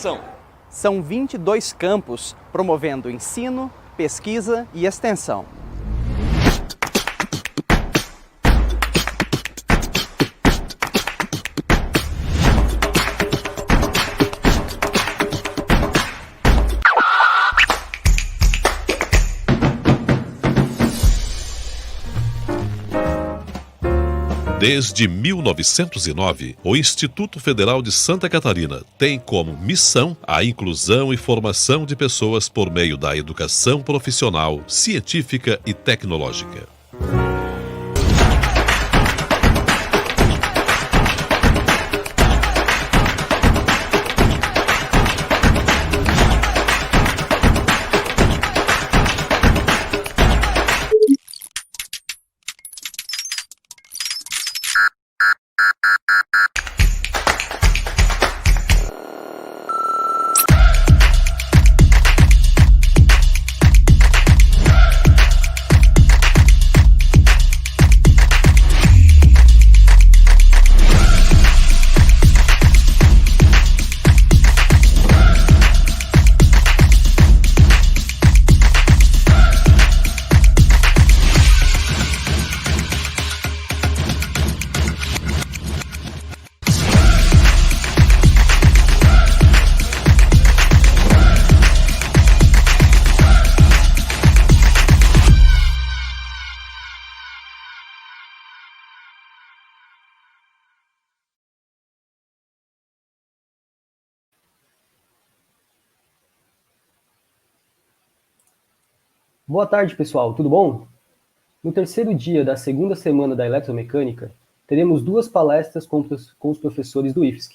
extensão. São 22 campos promovendo ensino, pesquisa e extensão. Desde 1909, o Instituto Federal de Santa Catarina tem como missão a inclusão e formação de pessoas por meio da educação profissional, científica e tecnológica. Boa tarde, pessoal, tudo bom? No terceiro dia da segunda semana da Eletromecânica, teremos duas palestras com os professores do IFSC.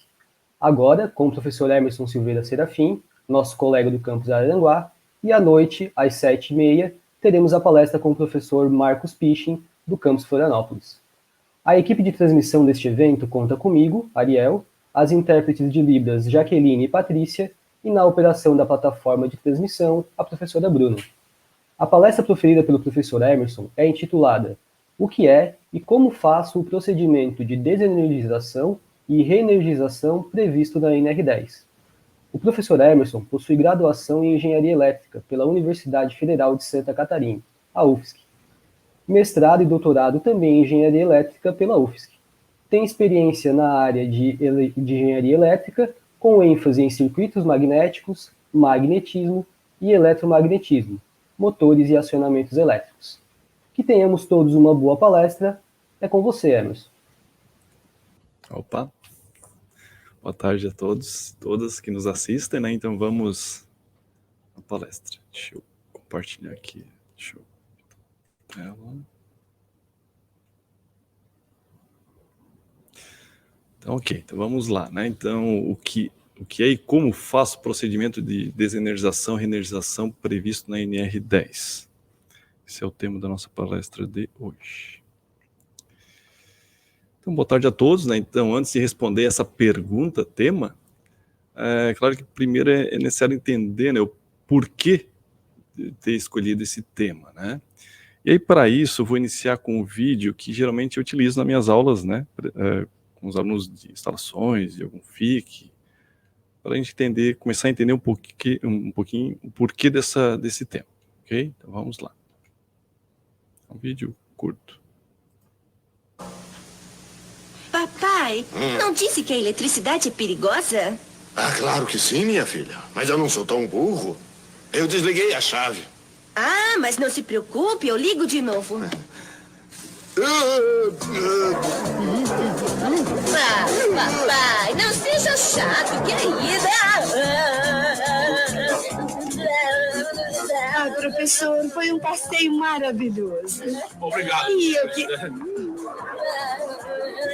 Agora, com o professor Emerson Silveira Serafim, nosso colega do campus Araranguá, e à noite, às 7h30, teremos a palestra com o professor Marcos Pichin, do campus Florianópolis. A equipe de transmissão deste evento conta comigo, Ariel, as intérpretes de Libras Jaqueline e Patrícia, e na operação da plataforma de transmissão, a professora Bruna. A palestra proferida pelo professor Emerson é intitulada O que é e como faço o procedimento de desenergização e reenergização previsto na NR10. O professor Emerson possui graduação em Engenharia Elétrica pela Universidade Federal de Santa Catarina, a UFSC. Mestrado e doutorado também em Engenharia Elétrica pela UFSC. Tem experiência na área de Engenharia Elétrica, com ênfase em circuitos magnéticos, magnetismo e eletromagnetismo, motores e acionamentos elétricos. Que tenhamos todos uma boa palestra. É com você, Emerson. Opa! Boa tarde a todos, todas que nos assistem, né? Então vamos à palestra. Deixa eu compartilhar aqui. Deixa eu... Tela. Então, ok. Então vamos lá, né? Então, o que é e como faço o procedimento de desenergização e reenergização previsto na NR10. Esse é o tema da nossa palestra de hoje. Então, boa tarde a todos, né? Então, antes de responder essa pergunta, tema, é claro que primeiro é necessário entender, né, o porquê de ter escolhido esse tema, né? E aí, para isso, eu vou iniciar com um vídeo que geralmente eu utilizo nas minhas aulas, né? Com os alunos de instalações, de algum FIC, para a gente entender, começar a entender um pouquinho o porquê desse tema, ok? Então vamos lá. Um vídeo curto. Papai, não disse que a eletricidade é perigosa? Ah, claro que sim, minha filha. Mas eu não sou tão burro. Eu desliguei a chave. Ah, mas não se preocupe, eu ligo de novo. Papai, não seja chato, querida. Professor, foi um passeio maravilhoso. Obrigado. E eu que...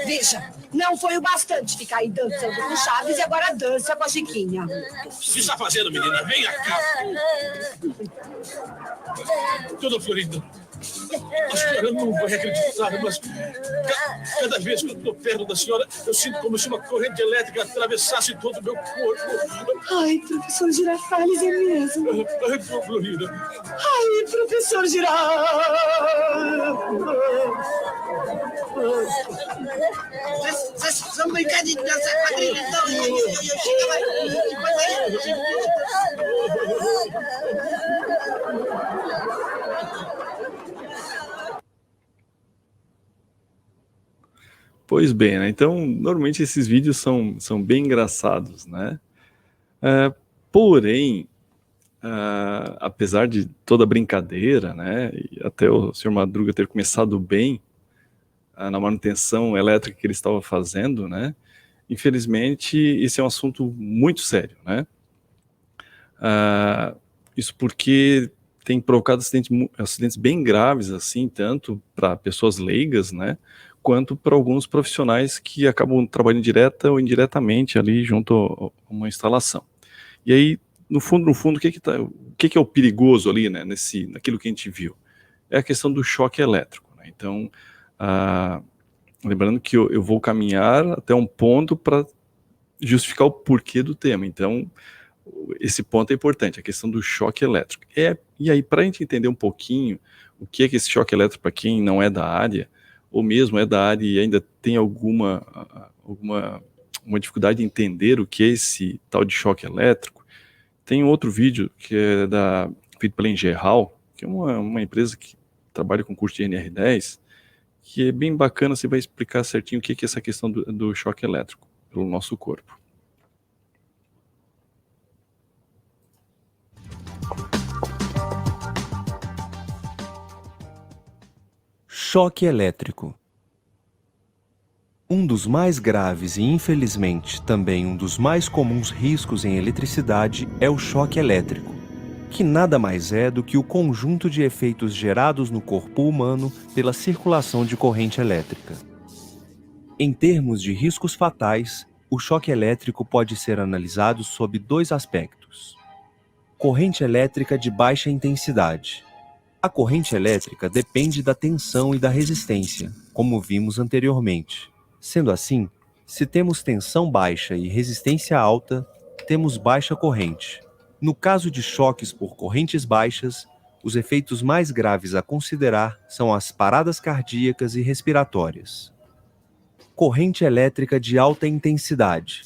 Veja, não foi o bastante ficar aí dançando com Chaves e agora dança com a Chiquinha. O que você está fazendo, menina? Venha cá. Tudo florido. A senhora não vai acreditar, mas cada vez que eu estou perto da senhora, eu sinto como se uma corrente elétrica atravessasse todo o meu corpo. Ai, professor Girafales, é mesmo. Ai, Florinda. Ai, professor Girafales. Vamos brincar de dança quadrilha, então. Chega, Pois bem, né? Então, normalmente esses vídeos são bem engraçados, né? Porém, apesar de toda a brincadeira, né? E até o Sr. Madruga ter começado bem na manutenção elétrica que ele estava fazendo, né? Infelizmente, esse é um assunto muito sério, né? Isso porque tem provocado acidentes bem graves, assim, tanto para pessoas leigas, né? Quanto para alguns profissionais que acabam trabalhando direta ou indiretamente ali junto a uma instalação. E aí, no fundo, o que é o perigoso ali, né, naquilo que a gente viu? É a questão do choque elétrico, né? Então, lembrando que eu vou caminhar até um ponto para justificar o porquê do tema. Então, esse ponto é importante, a questão do choque elétrico. E aí, para a gente entender um pouquinho o que é esse choque elétrico para quem não é da área, ou mesmo é da área e ainda tem alguma dificuldade de entender o que é esse tal de choque elétrico, tem outro vídeo que é feito pela Engeral, que é uma empresa que trabalha com curso de NR10, que é bem bacana, você vai explicar certinho o que é essa questão do choque elétrico pelo nosso corpo. Choque elétrico. Um dos mais graves e, infelizmente, também um dos mais comuns riscos em eletricidade é o choque elétrico, que nada mais é do que o conjunto de efeitos gerados no corpo humano pela circulação de corrente elétrica. Em termos de riscos fatais, o choque elétrico pode ser analisado sob dois aspectos. Corrente elétrica de baixa intensidade. A corrente elétrica depende da tensão e da resistência, como vimos anteriormente. Sendo assim, se temos tensão baixa e resistência alta, temos baixa corrente. No caso de choques por correntes baixas, os efeitos mais graves a considerar são as paradas cardíacas e respiratórias. Corrente elétrica de alta intensidade.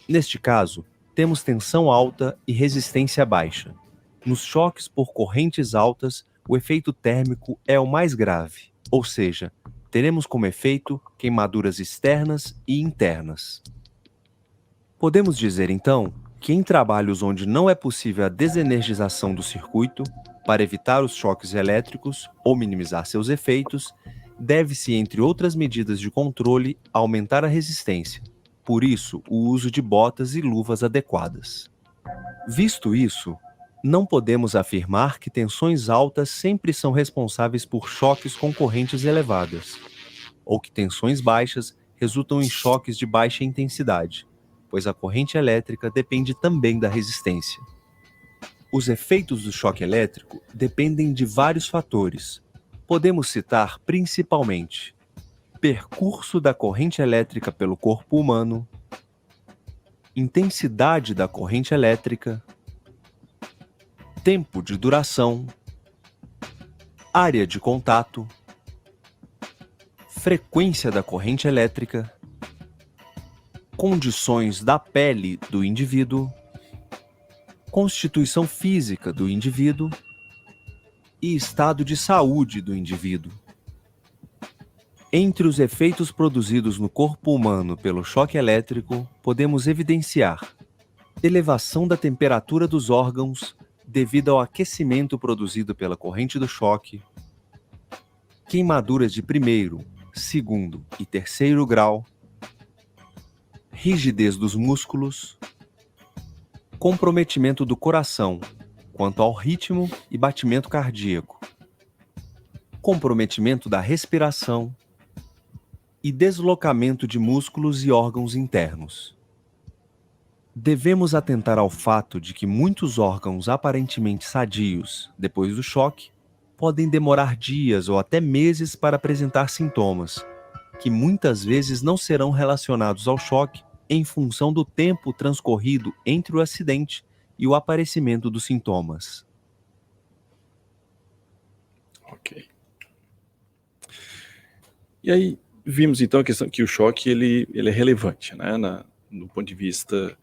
Neste caso, temos tensão alta e resistência baixa. Nos choques por correntes altas, o efeito térmico é o mais grave, ou seja, teremos como efeito queimaduras externas e internas. Podemos dizer, então, que em trabalhos onde não é possível a desenergização do circuito, para evitar os choques elétricos ou minimizar seus efeitos, deve-se, entre outras medidas de controle, aumentar a resistência. Por isso, o uso de botas e luvas adequadas. Visto isso, não podemos afirmar que tensões altas sempre são responsáveis por choques com correntes elevadas, ou que tensões baixas resultam em choques de baixa intensidade, pois a corrente elétrica depende também da resistência. Os efeitos do choque elétrico dependem de vários fatores. Podemos citar principalmente percurso da corrente elétrica pelo corpo humano, intensidade da corrente elétrica, tempo de duração, área de contato, frequência da corrente elétrica, condições da pele do indivíduo, constituição física do indivíduo e estado de saúde do indivíduo. Entre os efeitos produzidos no corpo humano pelo choque elétrico, podemos evidenciar elevação da temperatura dos órgãos devido ao aquecimento produzido pela corrente do choque, queimaduras de primeiro, segundo e terceiro grau, rigidez dos músculos, comprometimento do coração quanto ao ritmo e batimento cardíaco, comprometimento da respiração e deslocamento de músculos e órgãos internos. Devemos atentar ao fato de que muitos órgãos aparentemente sadios, depois do choque, podem demorar dias ou até meses para apresentar sintomas, que muitas vezes não serão relacionados ao choque em função do tempo transcorrido entre o acidente e o aparecimento dos sintomas. Ok. E aí, vimos então a questão que o choque ele é relevante, né, no ponto de vista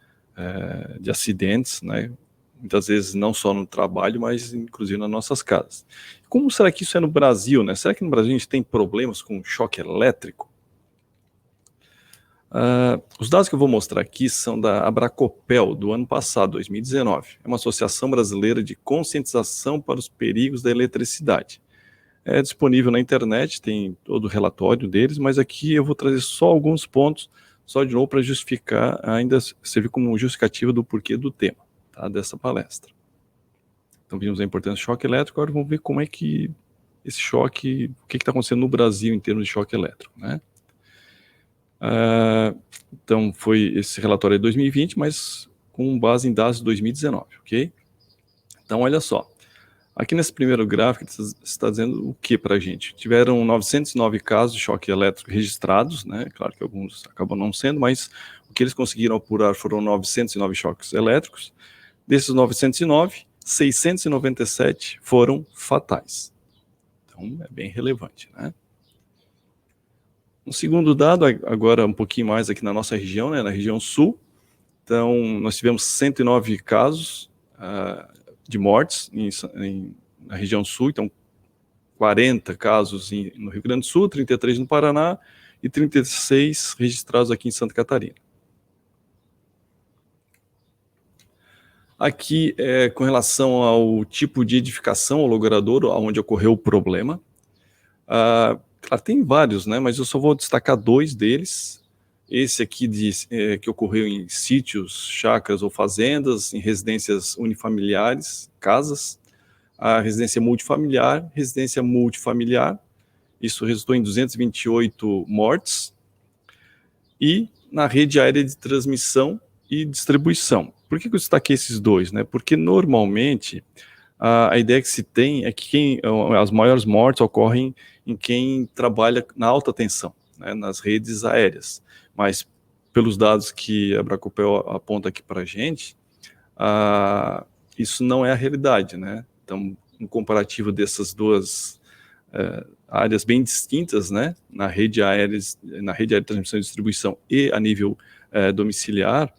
de acidentes, né, muitas vezes não só no trabalho, mas inclusive nas nossas casas. Como será que isso é no Brasil, né? Será que no Brasil a gente tem problemas com choque elétrico? Os dados que eu vou mostrar aqui são da Abracopel, do ano passado, 2019. É uma associação brasileira de conscientização para os perigos da eletricidade. É disponível na internet, tem todo o relatório deles, mas aqui eu vou trazer só alguns pontos, só de novo para justificar, ainda servir como justificativa do porquê do tema, tá, dessa palestra. Então vimos a importância do choque elétrico, agora vamos ver como é que esse choque, o que está acontecendo no Brasil em termos de choque elétrico, né? Então foi esse relatório de 2020, mas com base em dados de 2019, ok? Então olha só, aqui nesse primeiro gráfico está dizendo o que para a gente? Tiveram 909 casos de choque elétrico registrados, né? Claro que alguns acabam não sendo, mas o que eles conseguiram apurar foram 909 choques elétricos. Desses 909, 697 foram fatais. Então é bem relevante, né? Um segundo dado, agora um pouquinho mais aqui na nossa região, né, na região sul. Então, nós tivemos 109 casos de mortes na região sul. Então, 40 casos no Rio Grande do Sul, 33 no Paraná e 36 registrados aqui em Santa Catarina. Aqui, com relação ao tipo de edificação ou logradouro onde ocorreu o problema. Claro, tem vários, né, mas eu só vou destacar dois deles. Esse aqui que ocorreu em sítios, chácaras ou fazendas, em residências unifamiliares, casas. A residência multifamiliar, isso resultou em 228 mortes. E na rede aérea de transmissão e distribuição. Por que eu destaquei esses dois, né? Porque normalmente a ideia que se tem é que as maiores mortes ocorrem em quem trabalha na alta tensão, né, nas redes aéreas. Mas, pelos dados que a Abracopel aponta aqui para a gente, isso não é a realidade, né? Então, um comparativo dessas duas áreas bem distintas, né, na rede aérea de transmissão e distribuição e a nível domiciliar,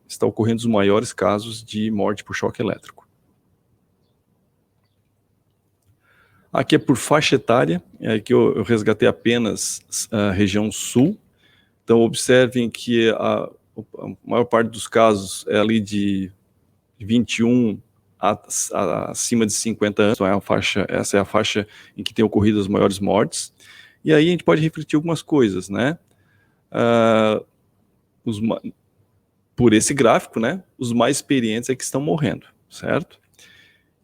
está ocorrendo os maiores casos de morte por choque elétrico. Aqui é por faixa etária, aqui eu resgatei apenas a região sul. Então, observem que a maior parte dos casos é ali de 21 acima de 50 anos. Então, essa é a faixa em que tem ocorrido as maiores mortes. E aí a gente pode refletir algumas coisas, né? Por esse gráfico, né? Os mais experientes é que estão morrendo, certo?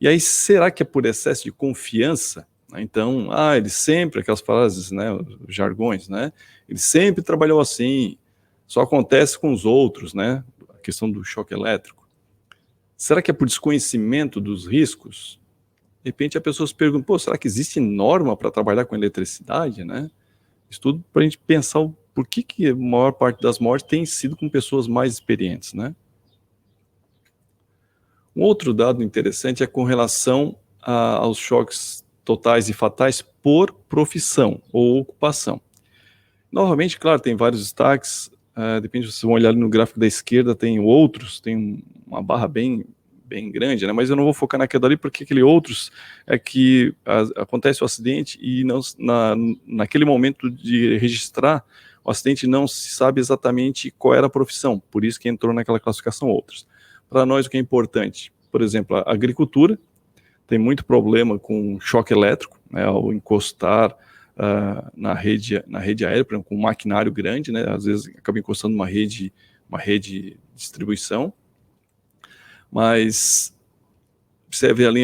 E aí, será que é por excesso de confiança? Então, ele sempre, aquelas frases, né, os jargões, né, ele sempre trabalhou assim, só acontece com os outros, né, a questão do choque elétrico. Será que é por desconhecimento dos riscos? De repente a pessoa se pergunta, será que existe norma para trabalhar com eletricidade, né? Isso tudo para a gente pensar o porquê que a maior parte das mortes tem sido com pessoas mais experientes, né? Um outro dado interessante é com relação aos choques totais e fatais por profissão ou ocupação. Novamente, claro, tem vários destaques, depende, se vocês vão olhar ali no gráfico da esquerda, tem outros, tem uma barra bem grande, né? Mas eu não vou focar naquela ali, porque aquele outros é que acontece o acidente e não, naquele momento de registrar o acidente não se sabe exatamente qual era a profissão, por isso que entrou naquela classificação outros. Para nós, o que é importante, por exemplo, a agricultura tem muito problema com choque elétrico, né, ao encostar na rede aérea, por exemplo, com um maquinário grande, né, às vezes acaba encostando uma rede de distribuição. Mas você vê ali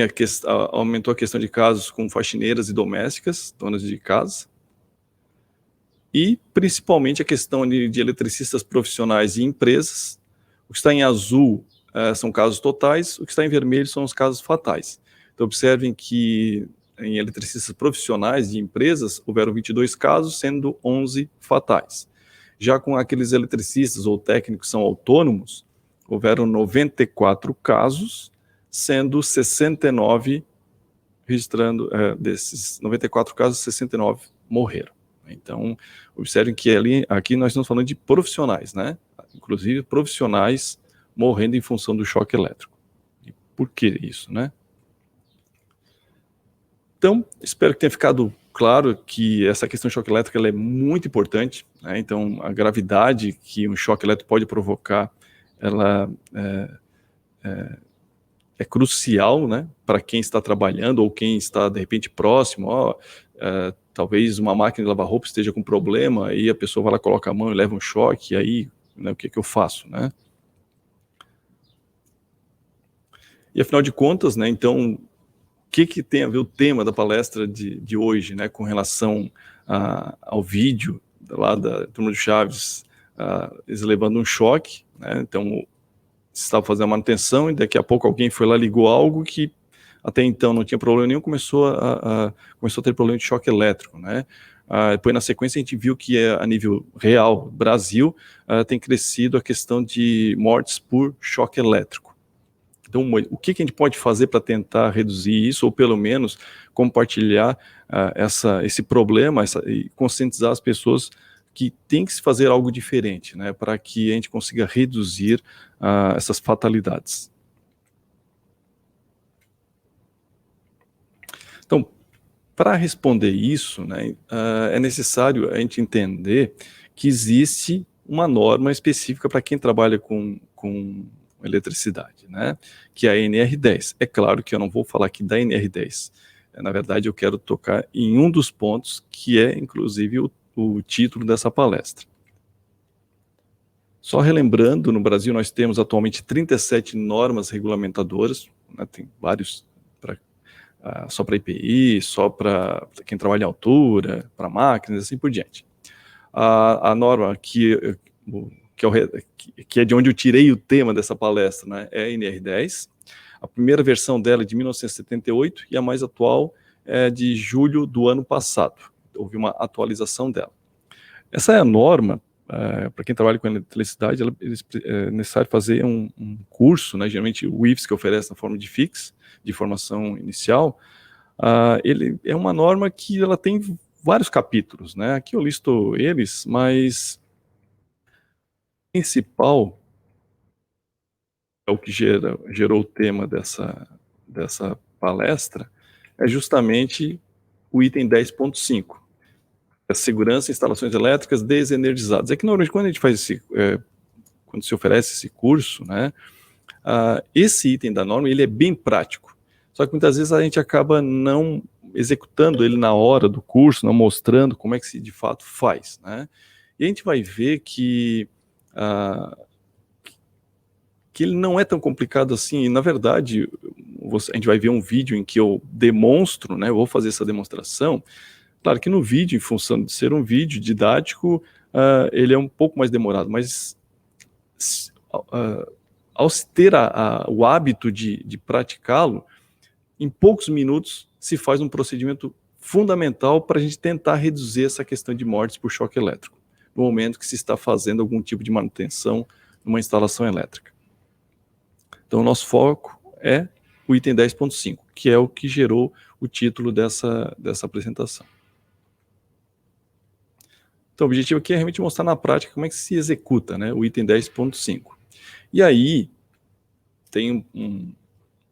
aumentou a questão de casos com faxineiras e domésticas, donas de casa, e principalmente a questão de eletricistas profissionais e empresas. O que está em azul são casos totais, o que está em vermelho são os casos fatais. Então, observem que em eletricistas profissionais de empresas, houveram 22 casos, sendo 11 fatais. Já com aqueles eletricistas ou técnicos que são autônomos, houveram 94 casos, sendo 69 registrando, desses 94 casos, 69 morreram. Então, observem que aqui nós estamos falando de profissionais, né? Inclusive profissionais morrendo em função do choque elétrico. E por que isso, né? Então, espero que tenha ficado claro que essa questão de choque elétrico ela é muito importante, né? Então, a gravidade que um choque elétrico pode provocar, ela é crucial, né, para quem está trabalhando ou quem está, de repente, próximo. Talvez uma máquina de lavar roupa esteja com problema, aí a pessoa vai lá, coloca a mão e leva um choque, e aí, né, o que eu faço, né? E afinal de contas, né, então, o que tem a ver o tema da palestra de hoje, né, com relação ao vídeo lá da turma de Chaves, eles levando um choque, né? Então, estava fazendo a manutenção e daqui a pouco alguém foi lá, ligou algo que até então não tinha problema nenhum, começou a ter problema de choque elétrico, né? Depois, na sequência, a gente viu que a nível real, Brasil, tem crescido a questão de mortes por choque elétrico. Então, o que a gente pode fazer para tentar reduzir isso, ou pelo menos compartilhar esse problema e conscientizar as pessoas que tem que se fazer algo diferente, né, para que a gente consiga reduzir essas fatalidades. Então, para responder isso, né, é necessário a gente entender que existe uma norma específica para quem trabalha com eletricidade, né, que é a NR10. É claro que eu não vou falar aqui da NR10. Na verdade, eu quero tocar em um dos pontos que é, inclusive, o título dessa palestra. Só relembrando, no Brasil nós temos atualmente 37 normas regulamentadoras, né, tem vários só para IPI, só para quem trabalha em altura, para máquinas, assim por diante. A norma que é de onde eu tirei o tema dessa palestra, né, é a NR10. A primeira versão dela é de 1978 e a mais atual é de julho do ano passado. Houve uma atualização dela. Essa é a norma, para quem trabalha com eletricidade, é necessário fazer um curso, né, geralmente o IFSC oferece na forma de FIX, de formação inicial. Ele é uma norma que ela tem vários capítulos, né, aqui eu listo eles, mas o principal é o que gerou o tema dessa palestra, é justamente o item 10.5, a segurança em instalações elétricas desenergizadas. É que normalmente quando a gente faz quando se oferece esse curso, né, esse item da norma, ele é bem prático, só que muitas vezes a gente acaba não executando ele na hora do curso, não mostrando como é que se de fato faz, né, e a gente vai ver que ele não é tão complicado assim, e na verdade, a gente vai ver um vídeo em que eu demonstro, né, eu vou fazer essa demonstração. Claro que no vídeo, em função de ser um vídeo didático, ele é um pouco mais demorado, mas ao se ter o hábito de praticá-lo, em poucos minutos se faz um procedimento fundamental para a gente tentar reduzir essa questão de mortes por choque elétrico, no momento que se está fazendo algum tipo de manutenção numa instalação elétrica. Então, o nosso foco é o item 10.5, que é o que gerou o título dessa apresentação. Então, o objetivo aqui é realmente mostrar na prática como é que se executa, né, o item 10.5. E aí, tem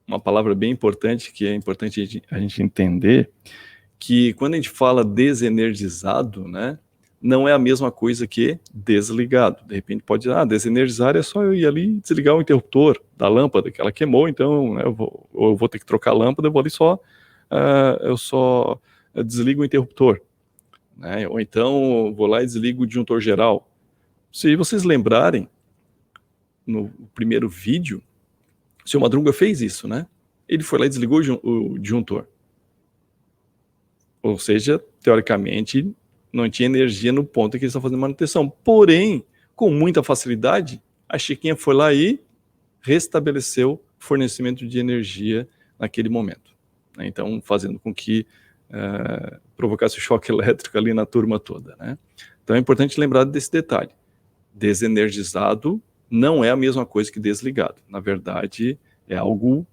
uma palavra bem importante, que é importante a gente entender, que quando a gente fala desenergizado, né, não é a mesma coisa que desligado. De repente pode dizer, desenergizar é só eu ir ali e desligar o interruptor da lâmpada, que ela queimou, então, né, eu vou ter que trocar a lâmpada, eu vou ali eu só desligo o interruptor, né, ou então vou lá e desligo o disjuntor geral. Se vocês lembrarem, no primeiro vídeo, o seu Madruga fez isso, né? Ele foi lá e desligou o disjuntor. Ou seja, teoricamente, não tinha energia no ponto em que ele estava fazendo manutenção. Porém, com muita facilidade, a Chiquinha foi lá e restabeleceu o fornecimento de energia naquele momento. né? Então fazendo com que provocasse o choque elétrico ali na turma toda, né? Então é importante lembrar desse detalhe. Desenergizado não é a mesma coisa que desligado. Na verdade, é algo um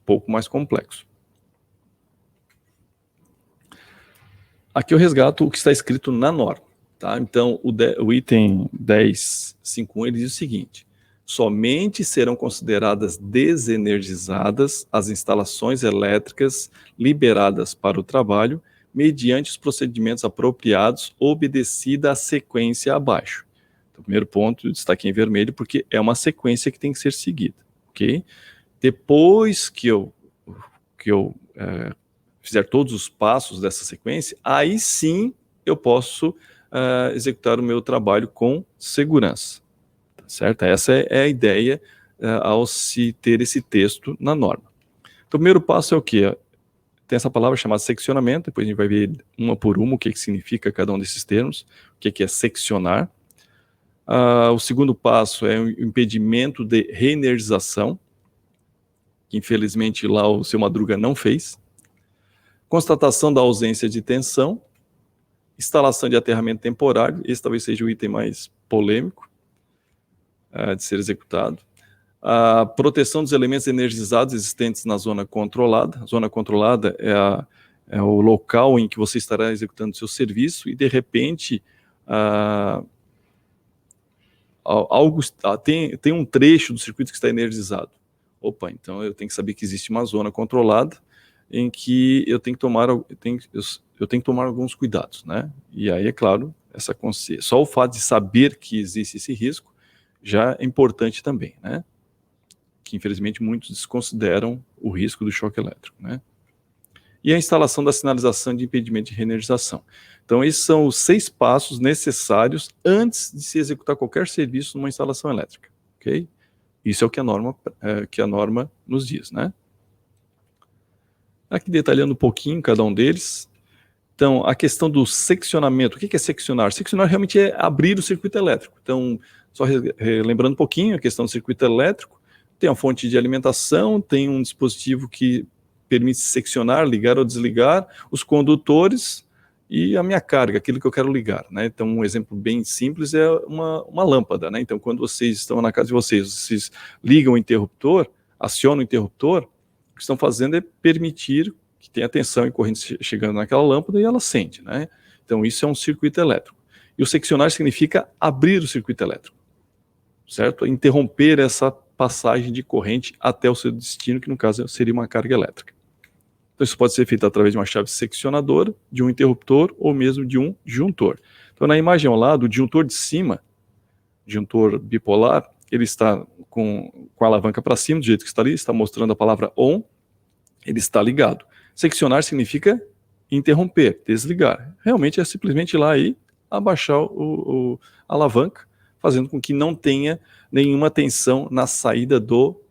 pouco mais complexo. Aqui eu resgato o que está escrito na norma, tá? Então, o item 10.5.1, ele diz o seguinte: somente serão consideradas desenergizadas as instalações elétricas liberadas para o trabalho mediante os procedimentos apropriados, obedecida a sequência abaixo. Então, o primeiro ponto, eu destaquei em vermelho, porque é uma sequência que tem que ser seguida, ok? Depois que eu fizer todos os passos dessa sequência, aí sim eu posso executar o meu trabalho com segurança, tá certo? Essa é a ideia ao se ter esse texto na norma. Então, o primeiro passo é o quê? Tem essa palavra chamada seccionamento, depois a gente vai ver uma por uma o que significa cada um desses termos, o que é seccionar. O segundo passo é o impedimento de reenergização, que infelizmente lá o seu Madruga não fez. Constatação da ausência de tensão, instalação de aterramento temporário, esse talvez seja o item mais polêmico de ser executado. A proteção dos elementos energizados existentes na zona controlada. A zona controlada é o local em que você estará executando o seu serviço e, de repente, tem um trecho do circuito que está energizado. Opa, então eu tenho que saber que existe uma zona controlada em que eu tenho que tomar alguns cuidados, né? E aí, é claro, só o fato de saber que existe esse risco já é importante também, né? Que infelizmente muitos desconsideram o risco do choque elétrico, né? E a instalação da sinalização de impedimento de reenergização. Então, esses são os 6 passos necessários antes de se executar qualquer serviço numa instalação elétrica, ok? Isso é o que a norma nos diz, né? Aqui detalhando um pouquinho cada um deles. Então, a questão do seccionamento. O que é seccionar? Seccionar realmente é abrir o circuito elétrico. Então, só lembrando um pouquinho a questão do circuito elétrico, tem uma fonte de alimentação, tem um dispositivo que permite seccionar, ligar ou desligar, os condutores e a minha carga, aquilo que eu quero ligar, né? Então, um exemplo bem simples é uma lâmpada, né? Então, quando vocês estão na casa de vocês ligam o interruptor, acionam o interruptor, o que estão fazendo é permitir que tenha tensão e corrente chegando naquela lâmpada e ela acende, né? Então, isso é um circuito elétrico. E o seccionar significa abrir o circuito elétrico, certo? Interromper essa passagem de corrente até o seu destino, que no caso seria uma carga elétrica. Então, isso pode ser feito através de uma chave seccionadora, de um interruptor ou mesmo de um disjuntor. Então, na imagem ao lado, o disjuntor de cima, disjuntor bipolar, ele está com a alavanca para cima, do jeito que está ali, está mostrando a palavra on, ele está ligado. Seccionar significa interromper, desligar. Realmente é simplesmente ir lá e abaixar a alavanca, fazendo com que não tenha nenhuma tensão na saída do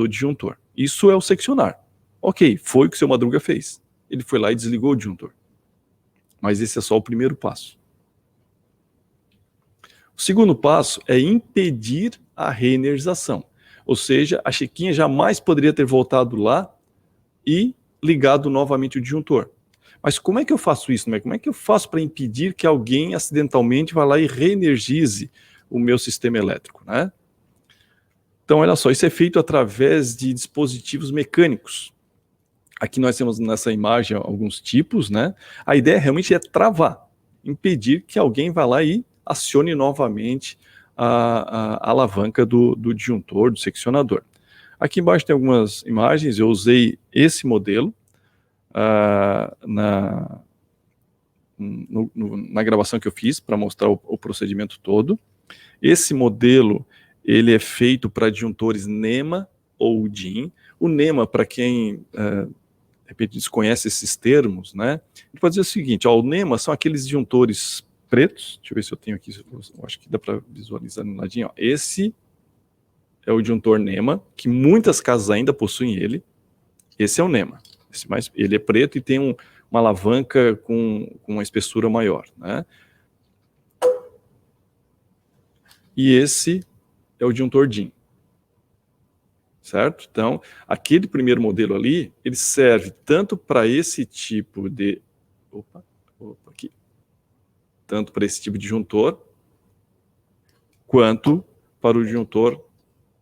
disjuntor. Isso é o seccionar. Ok, foi o que o seu Madruga fez. Ele foi lá e desligou o disjuntor. Mas esse é só o primeiro passo. O segundo passo é impedir a reenergização. Ou seja, a Chiquinha jamais poderia ter voltado lá e ligado novamente o disjuntor. Mas como é que eu faço isso, né? Como é que eu faço para impedir que alguém acidentalmente vá lá e reenergize o meu sistema elétrico, né? Então, olha só, isso é feito através de dispositivos mecânicos. Aqui nós temos nessa imagem alguns tipos, né? A ideia realmente é travar, impedir que alguém vá lá e acione novamente a alavanca do disjuntor, do seccionador. Aqui embaixo tem algumas imagens, eu usei esse modelo na gravação que eu fiz para mostrar o procedimento todo. Esse modelo, ele é feito para disjuntores NEMA ou DIN. O NEMA, para quem de repente desconhece esses termos, né? A gente pode dizer o seguinte, ó, o NEMA são aqueles disjuntores pretos. Deixa eu ver se eu tenho aqui, eu acho que dá para visualizar no ladinho. Ó. Esse é o disjuntor NEMA, que muitas casas ainda possuem ele. Esse é o NEMA. Ele é preto e tem uma alavanca com uma espessura maior, né? E esse é o disjuntor DIN. certo? Então, aquele primeiro modelo ali, ele serve tanto para esse tipo de... aqui. Tanto para esse tipo de disjuntor, quanto para o disjuntor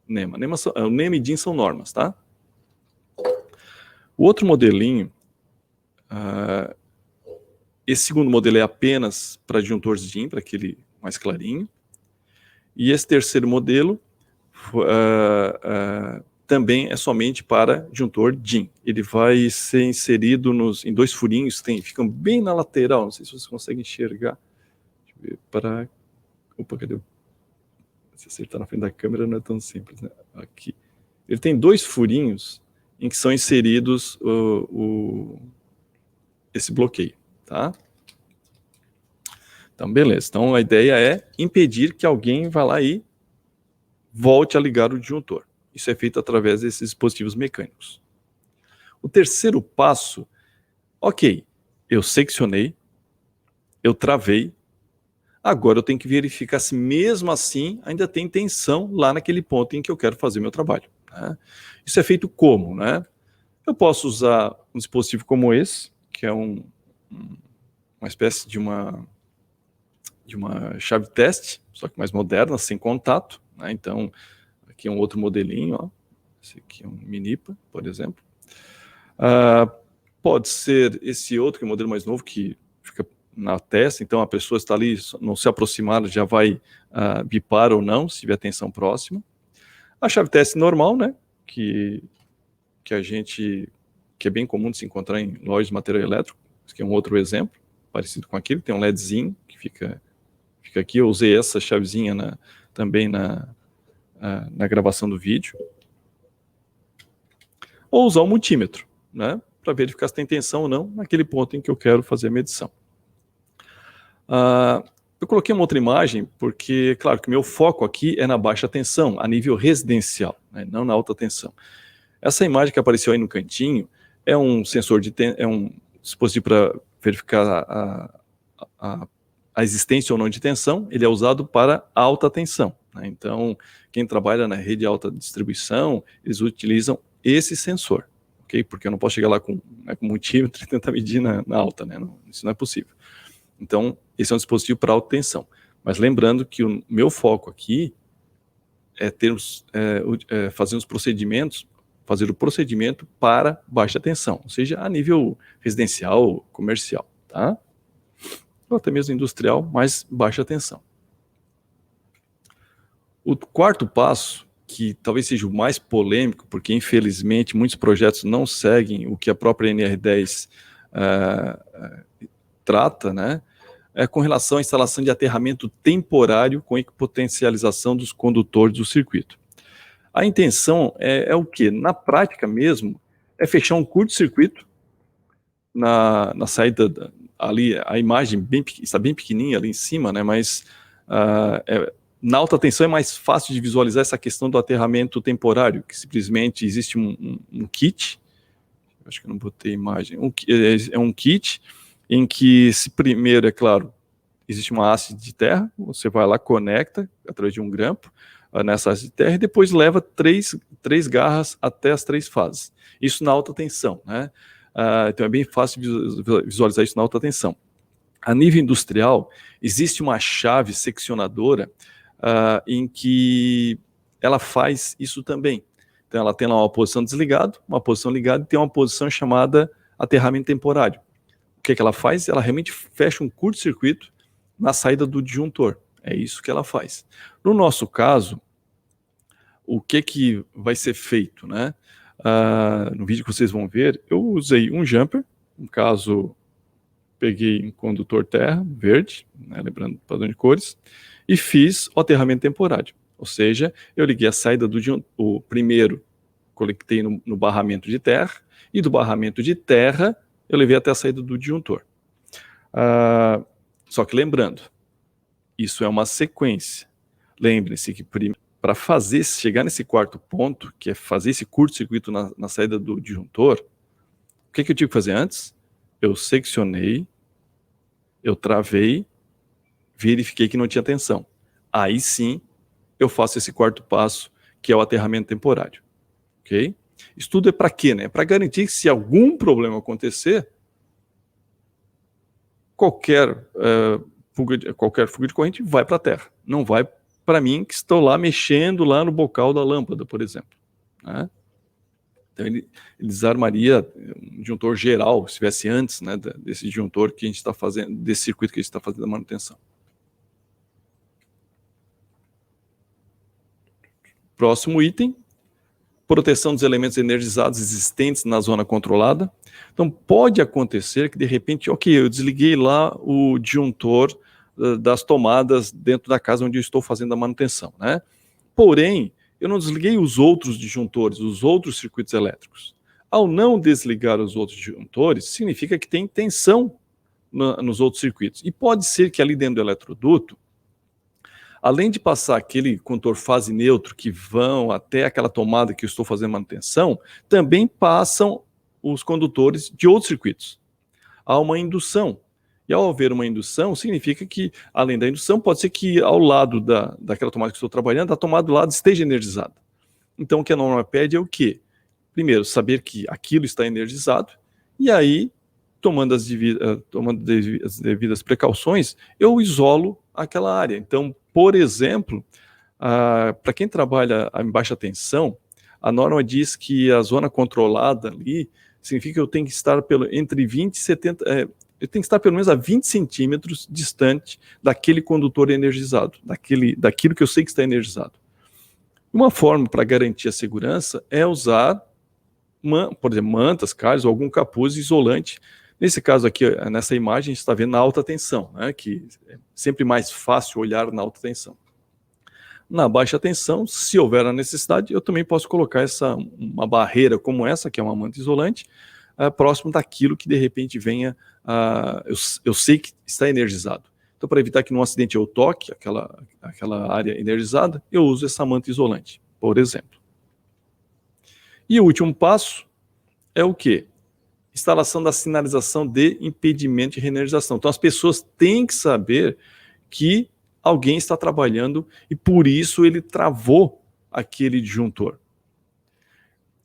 NEMA. O NEMA e DIN são normas, tá? O outro modelinho, esse segundo modelo é apenas para disjuntores DIN, para aquele mais clarinho. E esse terceiro modelo também é somente para disjuntor DIN. Ele vai ser inserido em 2 furinhos, ficam bem na lateral, não sei se vocês conseguem enxergar. Deixa eu ver para... Opa, cadê o... Se acertar na frente da câmera não é tão simples, né? Aqui. Ele tem 2 furinhos em que são inseridos esse bloqueio, tá? Então, beleza. Então, a ideia é impedir que alguém vá lá e volte a ligar o disjuntor. Isso é feito através desses dispositivos mecânicos. O terceiro passo, ok, eu seccionei, eu travei, agora eu tenho que verificar se mesmo assim ainda tem tensão lá naquele ponto em que eu quero fazer meu trabalho, né? Isso é feito como, né? Eu posso usar um dispositivo como esse, que é uma espécie de uma chave teste, só que mais moderna, sem contato, né? Então, aqui é um outro modelinho, ó. Esse aqui é um Minipa, por exemplo. Pode ser esse outro, que é um modelo mais novo, que fica na testa, então a pessoa está ali, não se aproximar, já vai bipar ou não, se tiver tensão próxima. A chave teste normal, né, que é bem comum de se encontrar em lojas de material elétrico. Esse aqui é um outro exemplo, parecido com aquele, tem um LEDzinho que fica aqui. Eu usei essa chavezinha também na gravação do vídeo. Ou usar um multímetro, né, para verificar se tem tensão ou não naquele ponto em que eu quero fazer a medição. Eu coloquei uma outra imagem porque, claro, que o meu foco aqui é na baixa tensão, a nível residencial, né, não na alta tensão. Essa imagem que apareceu aí no cantinho é um sensor é um dispositivo para verificar a existência ou não de tensão. Ele é usado para alta tensão, né? Então, quem trabalha na rede de alta distribuição, eles utilizam esse sensor, ok? Porque eu não posso chegar lá com multímetro e tentar medir na alta, né? Não, isso não é possível. Então, esse é um dispositivo para alta tensão. Mas lembrando que o meu foco aqui é fazer os procedimentos, fazer o procedimento para baixa tensão, ou seja, a nível residencial, comercial, tá? Ou até mesmo industrial, mas baixa tensão. O quarto passo, que talvez seja o mais polêmico, porque infelizmente muitos projetos não seguem o que a própria NR10 trata, né? É com relação à instalação de aterramento temporário com equipotencialização dos condutores do circuito. A intenção é o quê? Na prática mesmo, é fechar um curto-circuito na saída ali, a imagem está bem pequenininha ali em cima, né? Mas na alta tensão é mais fácil de visualizar essa questão do aterramento temporário, que simplesmente existe um kit, acho que eu não botei imagem, é um kit em que, se primeiro, é claro, existe uma haste de terra, você vai lá, conecta através de um grampo nessa haste de terra e depois leva três garras até as 3 fases. Isso na alta tensão, né? Então é bem fácil visualizar isso na alta tensão. A nível industrial, existe uma chave seccionadora em que ela faz isso também. Então ela tem lá uma posição desligada, uma posição ligada e tem uma posição chamada aterramento temporário. O que ela faz? Ela realmente fecha um curto-circuito na saída do disjuntor. É isso que ela faz. No nosso caso, o que vai ser feito, né? No vídeo que vocês vão ver, eu usei um jumper, no caso, peguei um condutor terra, verde, né, lembrando o padrão de cores, e fiz o aterramento temporário. Ou seja, eu liguei a saída do disjuntor, o primeiro conectei no barramento de terra, e do barramento de terra eu levei até a saída do disjuntor. Só que lembrando, isso é uma sequência. Lembrem-se que para chegar nesse quarto ponto, que é fazer esse curto-circuito na saída do disjuntor, o que eu tive que fazer antes? Eu seccionei, eu travei, verifiquei que não tinha tensão. Aí sim, eu faço esse quarto passo, que é o aterramento temporário. ok? Isso tudo é para quê, né? Para garantir que se algum problema acontecer, qualquer fuga de corrente vai para a Terra. Não vai para mim, que estou lá mexendo lá no bocal da lâmpada, por exemplo, né? Então ele desarmaria um disjuntor geral, se tivesse antes, né, desse disjuntor que a gente está fazendo, desse circuito que a gente está fazendo a manutenção. Próximo item, proteção dos elementos energizados existentes na zona controlada. Então pode acontecer que de repente, ok, eu desliguei lá o disjuntor das tomadas dentro da casa onde eu estou fazendo a manutenção, né? Porém, eu não desliguei os outros disjuntores, os outros circuitos elétricos. Ao não desligar os outros disjuntores, significa que tem tensão nos outros circuitos. E pode ser que ali dentro do eletroduto, além de passar aquele condutor fase neutro que vão até aquela tomada que eu estou fazendo manutenção, também passam os condutores de outros circuitos. Há uma indução. E ao haver uma indução, significa que, além da indução, pode ser que ao lado daquela tomada que estou trabalhando, a tomada do lado esteja energizada. Então, o que a norma pede é o quê? Primeiro, saber que aquilo está energizado, e aí, tomando as devidas precauções, eu isolo aquela área. Então, por exemplo, para quem trabalha em baixa tensão, a norma diz que a zona controlada ali significa que eu tenho que estar entre 20 e 70... eu tenho que estar pelo menos a 20 centímetros distante daquele condutor energizado, daquilo que eu sei que está energizado. Uma forma para garantir a segurança é usar, por exemplo, mantas, calhos ou algum capuz isolante. Nesse caso aqui, nessa imagem, a gente está vendo na alta tensão, né, que é sempre mais fácil olhar na alta tensão. Na baixa tensão, se houver a necessidade, eu também posso colocar uma barreira como essa, que é uma manta isolante, próximo daquilo que de repente venha, eu sei que está energizado. Então, para evitar que num acidente eu toque aquela área energizada, eu uso essa manta isolante, por exemplo. E o último passo é o quê? Instalação da sinalização de impedimento de reenergização. Então, as pessoas têm que saber que alguém está trabalhando e por isso ele travou aquele disjuntor.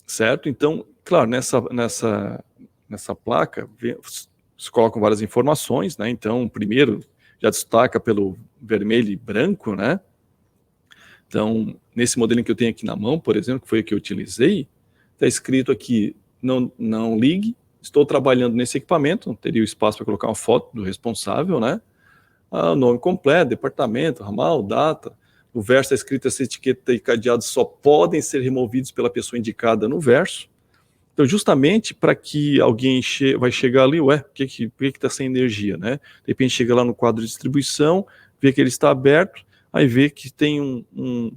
Certo? Então, claro, nessa placa, se colocam várias informações, né? Então, primeiro, já destaca pelo vermelho e branco, né? Então, nesse modelinho que eu tenho aqui na mão, por exemplo, que foi o que eu utilizei, está escrito aqui, não ligue, estou trabalhando nesse equipamento, não teria o espaço para colocar uma foto do responsável, né? O nome completo, departamento, ramal, data. No verso está escrito essa etiqueta e cadeado só podem ser removidos pela pessoa indicada no verso. Então, justamente para que alguém vai chegar ali, por que está sem energia, né? De repente chega lá no quadro de distribuição, vê que ele está aberto, aí vê que tem um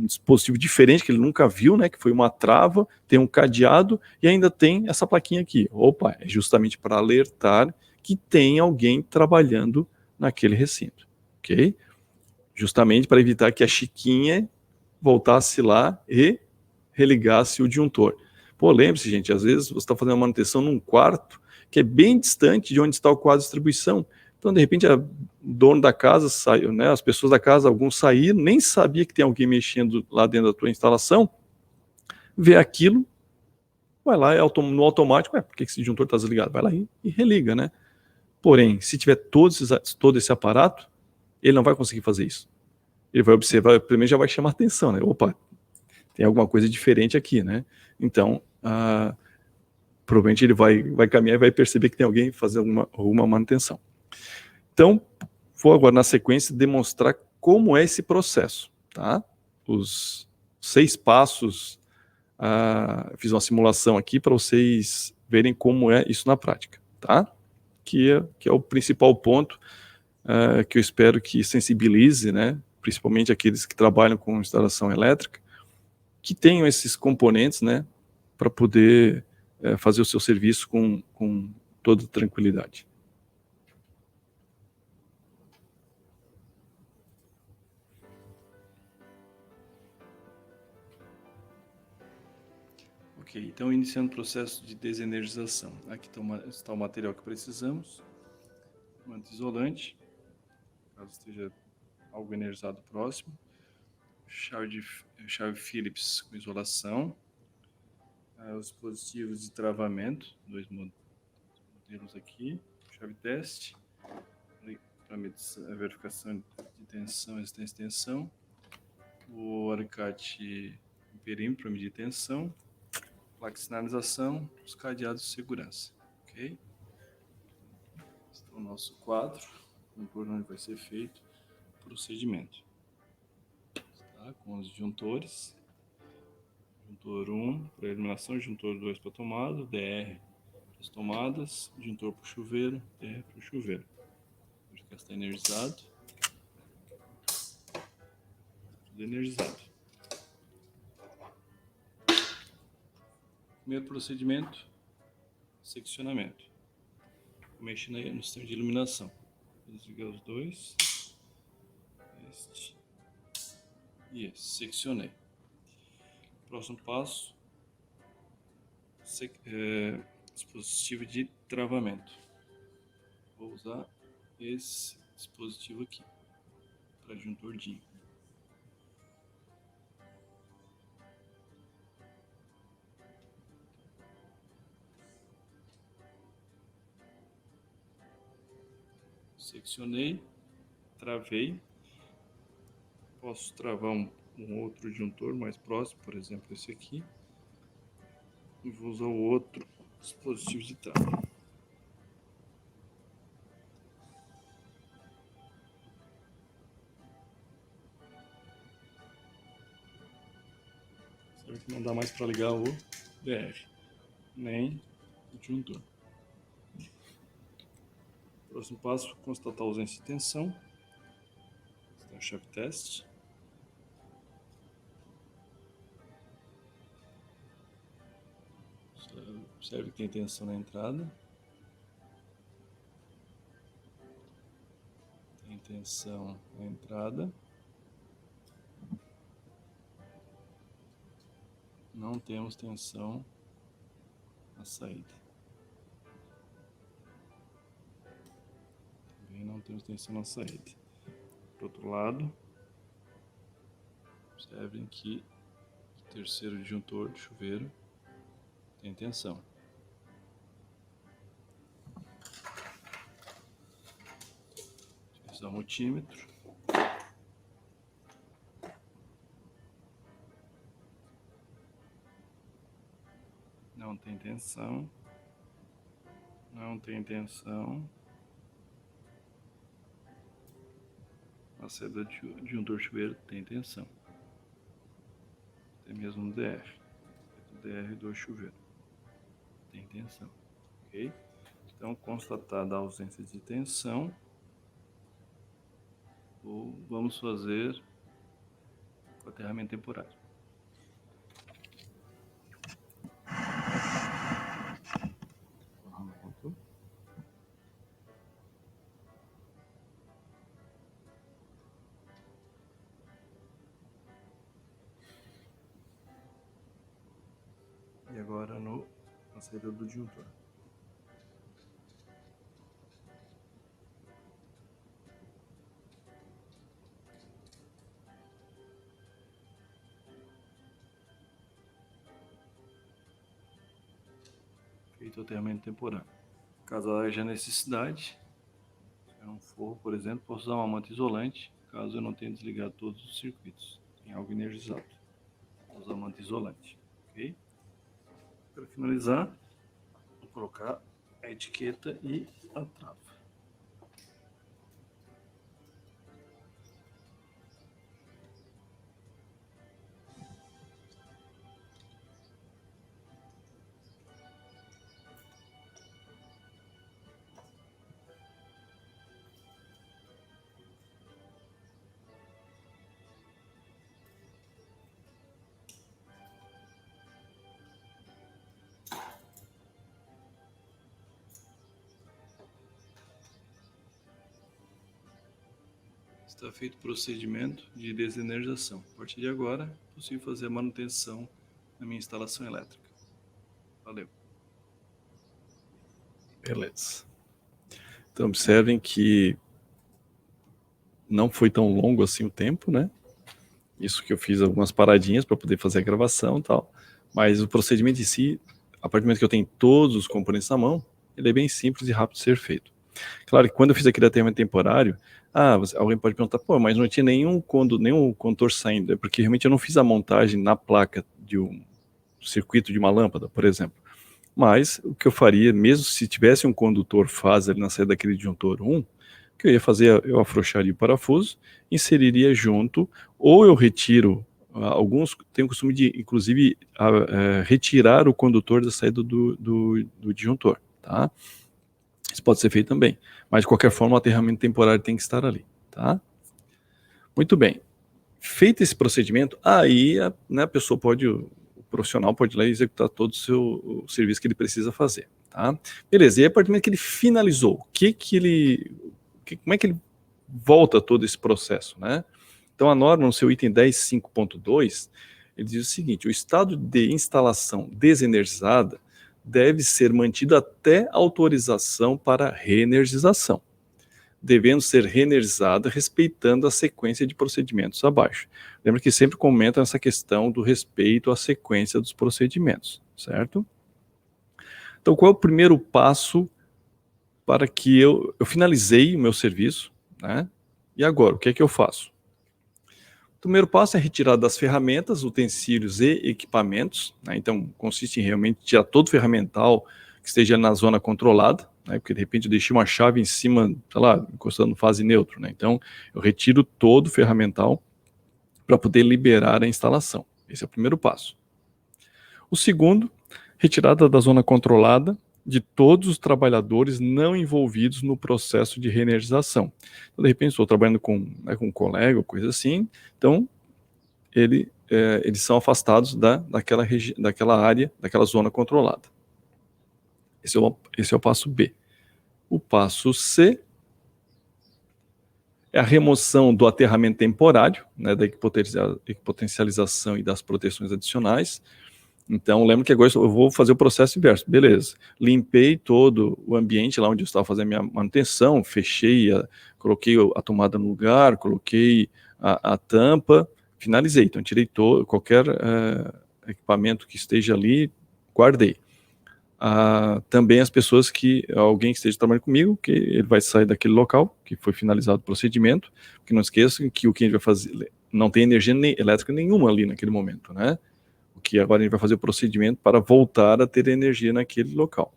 dispositivo diferente que ele nunca viu, né? Que foi uma trava, tem um cadeado e ainda tem essa plaquinha aqui. Opa, é justamente para alertar que tem alguém trabalhando naquele recinto, ok? Justamente para evitar que a chiquinha voltasse lá e religasse o disjuntor. Pô, lembre-se, gente, às vezes você está fazendo a manutenção num quarto que é bem distante de onde está o quadro de distribuição. Então, de repente, o dono da casa saiu, né? As pessoas da casa, alguns saíram, nem sabia que tem alguém mexendo lá dentro da tua instalação, vê aquilo, vai lá no automático, por que esse disjuntor está desligado? Vai lá e religa, né? Porém, se tiver todo esse aparato, ele não vai conseguir fazer isso. Ele vai observar, primeiro já vai chamar atenção, né? Opa, tem alguma coisa diferente aqui, né? Então, provavelmente ele vai caminhar e vai perceber que tem alguém fazendo alguma manutenção. Então, vou agora na sequência demonstrar como é esse processo, tá? Os 6 passos, fiz uma simulação aqui para vocês verem como é isso na prática, tá? Que é o principal ponto que eu espero que sensibilize, né? Principalmente aqueles que trabalham com instalação elétrica, que tenham esses componentes, né? Para poder fazer o seu serviço com toda tranquilidade. Ok, então iniciando o processo de desenergização. Aqui está o material que precisamos, manta isolante, caso esteja algo energizado próximo, chave Phillips com isolação, os dispositivos de travamento, 2 modelos aqui, chave teste, para verificação de tensão, resistência e tensão, o alicate em perímetro para medir tensão, placa de sinalização, os cadeados de segurança, ok? Esse é o nosso quadro, por onde vai ser feito o procedimento. Tá? Com os disjuntores, disjuntor 1 para iluminação, disjuntor 2 para tomada, DR para as tomadas, disjuntor para o chuveiro, DR para o chuveiro. Já está energizado. Tudo energizado. Primeiro procedimento, seccionamento. Mexendo aí no sistema de iluminação. Vou desligar os dois. Este. E esse. Seccionei. Próximo passo, dispositivo de travamento. Vou usar esse dispositivo aqui para disjuntor DIN. Seccionei, travei. Posso travar um outro disjuntor mais próximo, por exemplo, esse aqui. E vou usar o outro dispositivo de trava. Será que não dá mais para ligar o DR, nem o disjuntor. Próximo passo, constatar a ausência de tensão. Esta é a chave teste. Observe que tem tensão na entrada. Tem tensão na entrada. Não temos tensão na saída. Também não temos tensão na saída. Por outro lado, observem que o terceiro disjuntor do chuveiro tem tensão. Utilizar o multímetro. Não tem tensão. Não tem tensão. A saída de disjuntor chuveiro tem tensão. Até mesmo no DR. O DR do chuveiro tem tensão. Ok? Então, constatada a ausência de tensão, vamos fazer o aterramento temporário. E agora na saída do disjuntor. Feito o aterramento temporário. Caso haja necessidade, se é um forro, por exemplo, posso usar uma manta isolante, caso eu não tenha desligado todos os circuitos. Tem algo energizado. Vou usar manta isolante. Ok? Para finalizar, vou colocar a etiqueta e a trava. Está feito o procedimento de desenergização. A partir de agora, é possível fazer a manutenção na minha instalação elétrica. Valeu. Beleza. Então, observem que não foi tão longo assim o tempo, né? Isso que eu fiz algumas paradinhas para poder fazer a gravação e tal. Mas o procedimento em si, a partir do momento que eu tenho todos os componentes na mão, ele é bem simples e rápido de ser feito. Claro que quando eu fiz aquele aterramento temporário, alguém pode perguntar, pô, mas não tinha nenhum condutor saindo. É porque realmente eu não fiz a montagem na placa de um circuito de uma lâmpada, por exemplo. Mas o que eu faria, mesmo se tivesse um condutor fase ali na saída daquele disjuntor 1, o que eu ia fazer, eu afrouxaria o parafuso, inseriria junto, ou eu retiro, alguns têm o costume de, inclusive, retirar o condutor da saída do disjuntor, tá? Isso pode ser feito também, mas de qualquer forma o aterramento temporário tem que estar ali, tá? Muito bem. Feito esse procedimento, aí a pessoa pode, o profissional pode ir lá e executar todo o serviço que ele precisa fazer, tá? Beleza, e aí, a partir do momento que ele finalizou, como é que ele volta todo esse processo, né? Então a norma no seu item 10.5.2, ele diz o seguinte: o estado de instalação desenergizada deve ser mantido até autorização para reenergização, devendo ser reenergizada respeitando a sequência de procedimentos abaixo. Lembra que sempre comenta essa questão do respeito à sequência dos procedimentos, certo? Então, qual é o primeiro passo para que eu finalizei o meu serviço, né? E agora, o que é que eu faço? O primeiro passo é retirar das ferramentas, utensílios e equipamentos, né? Então, consiste em realmente tirar todo o ferramental que esteja na zona controlada, né? Porque de repente eu deixei uma chave em cima, sei lá, encostando fase neutro, né? Então, eu retiro todo o ferramental para poder liberar a instalação. Esse é o primeiro passo. O segundo, retirada da zona controlada de todos os trabalhadores não envolvidos no processo de reenergização. Então, de repente, estou trabalhando com um colega ou coisa assim, então eles são afastados daquela área, daquela zona controlada. Esse é o passo B. O passo C é a remoção do aterramento temporário, né, da equipotencialização e das proteções adicionais. Então, lembra que agora eu vou fazer o processo inverso. Beleza, limpei todo o ambiente lá onde eu estava fazendo a minha manutenção, fechei, coloquei a tomada no lugar, coloquei a tampa, finalizei. Então, tirei qualquer equipamento que esteja ali, guardei. Também as pessoas alguém que esteja trabalhando comigo, que ele vai sair daquele local, que foi finalizado o procedimento, que não esqueçam que o que a gente vai fazer, não tem energia elétrica nenhuma ali naquele momento, né? Que agora a gente vai fazer o procedimento para voltar a ter energia naquele local.